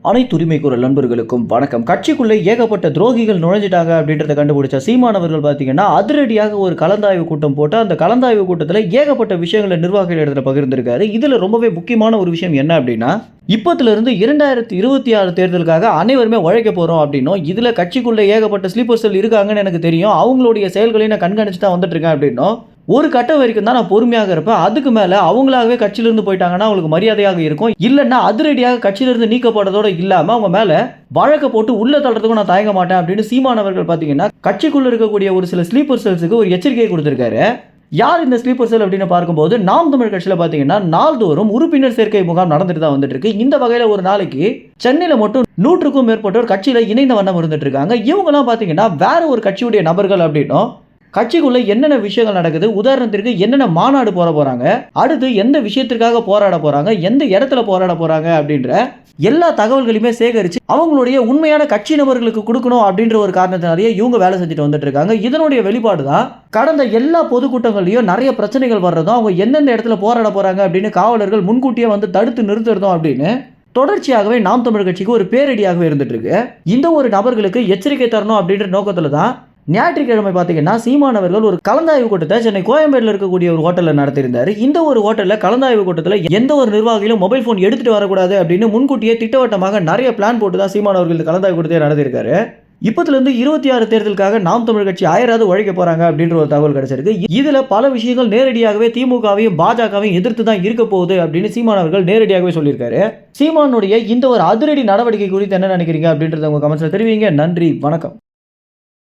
அனைத்து உரிமை குரல் நண்பர்களுக்கும் வணக்கம். கட்சிக்குள்ளே ஏகப்பட்ட துரோகிகள் நுழைஞ்சிட்டாங்க அப்படின்றத கண்டுபிடிச்ச சீமானவர்கள் பார்த்தீங்கன்னா அதிரடியாக ஒரு கலந்தாய்வு கூட்டம் போட்டு அந்த கலந்தாய்வு கூட்டத்தில் ஏகப்பட்ட விஷயங்களை நிர்வாகிகள் இடத்துல பகிர்ந்திருக்காரு. இதில் ரொம்பவே முக்கியமான ஒரு விஷயம் என்ன அப்படின்னா, இப்பத்திலிருந்து 2026 தேர்தலுக்காக அனைவருமே உழைக்க போகிறோம் அப்படின்னும், இதில் கட்சிக்குள்ளே ஏகப்பட்ட ஸ்லீப்பர் செல் இருக்காங்கன்னு எனக்கு தெரியும், அவங்களுடைய செயல்களையும் நான் கண்காணிச்சு தான் வந்துட்டு இருக்கேன் அப்படின்னும், ஒரு கட்டம் வரைக்கும் தான் நான் பொறுமையாக இருப்பேன், அதுக்கு மேலே அவங்களாகவே கட்சியிலிருந்து போயிட்டாங்கன்னா அவங்களுக்கு மரியாதையாக இருக்கும், இல்லைன்னா அதிரடியாக கட்சியிலிருந்து நீக்கப்படுறதோடு இல்லாமல் அவங்க மேலே வழக்க போட்டு உள்ள தள்ளுறதுக்கும் நான் தயங்க மாட்டேன் அப்படின்னு சீமானவர்கள் பார்த்தீங்கன்னா கட்சிக்குள்ளே இருக்கக்கூடிய ஒரு சில ஸ்லீப்பர் செல்ஸுக்கு ஒரு எச்சரிக்கையை கொடுத்துருக்காரு. யார் இந்த ஸ்லீப்பர் செல் அப்படின்னு பார்க்கும்போது, நாம் தமிழ் கட்சியில் பார்த்தீங்கன்னா நாள்தோறும் உறுப்பினர் சேர்க்கை முகாம் நடந்துட்டு தான் வந்துட்டு இருக்கு. இந்த வகையில் ஒரு நாளைக்கு சென்னையில் மட்டும் 100க்கும் மேற்பட்டோர் கட்சியில் இணைந்த வண்ணம் இருந்துட்டு இருக்காங்க. இவங்கெல்லாம் பார்த்தீங்கன்னா வேற ஒரு கட்சியுடைய நபர்கள் அப்படின்னும், கட்சிக்குள்ள என்னென்ன விஷயங்கள் நடக்குது, உதாரணத்திற்கு என்னென்ன மாநாடு போறாங்க, அடுத்து எந்த விஷயத்திற்காக போராட போறாங்க, எந்த இடத்துல போராட போறாங்க அப்படின்ற எல்லா தகவல்களையுமே சேகரித்து அவங்களுடைய உண்மையான கட்சி நபர்களுக்கு கொடுக்கணும் அப்படின்ற ஒரு காரணத்தினாலேயே இவங்க வேலை செஞ்சுட்டு வந்துட்டு இருக்காங்க. இதனுடைய வெளிப்பாடு தான் கடந்த எல்லா பொதுக்கூட்டங்கள்லையும் நிறைய பிரச்சனைகள் வர்றதும், அவங்க எந்தெந்த இடத்துல போராட போறாங்க அப்படின்னு காவலர்கள் முன்கூட்டியே வந்து தடுத்து நிறுத்துறதும் அப்படின்னு தொடர்ச்சியாகவே நாம் தமிழ் கட்சிக்கு ஒரு பேரடியாகவே இருந்துட்டு இருக்கு. இந்த ஒரு நபர்களுக்கு எச்சரிக்கை தரணும் அப்படின்ற நோக்கத்துல தான் ஞாயிற்றுக்கிழமை பார்த்தீங்கன்னா சீமானவர்கள் ஒரு கலந்தாய்வு கூட்டத்தை சென்னை கோயம்பேட்டில் இருக்கக்கூடிய ஒரு ஹோட்டலில் நடத்தியிருந்தார். இந்த ஒரு ஹோட்டலில் கலந்தாய்வு கூட்டத்தில் எந்த ஒரு நிர்வாகிகளும் மொபைல் ஃபோன் எடுத்துகிட்டு வரக்கூடாது அப்படின்னு முன்கூட்டியே திட்டவட்டமாக நிறைய பிளான் போட்டு தான் சீமானவர்கள் கலந்தாய்வு கூட்டத்தை நடத்தியிருக்காரு. இப்பத்திலிருந்து 26 தேர்தலுக்காக நாம் தமிழ் கட்சி ஆயிராது உழைக்க போறாங்க அப்படின்ற ஒரு தகவல் கிடைச்சிருக்கு. இதுல பல விஷயங்கள் நேரடியாகவே திமுகவையும் பாஜகவையும் எதிர்த்து தான் இருக்க போகுது அப்படின்னு சீமானவர்கள் நேரடியாகவே சொல்லியிருக்காரு. சீமானுடைய இந்த ஒரு அதிரடி நடவடிக்கை குறித்து என்ன நினைக்கிறீங்க அப்படின்றத உங்க கமெண்ட்ஸ்ல தெரிவிங்க. நன்றி, வணக்கம்.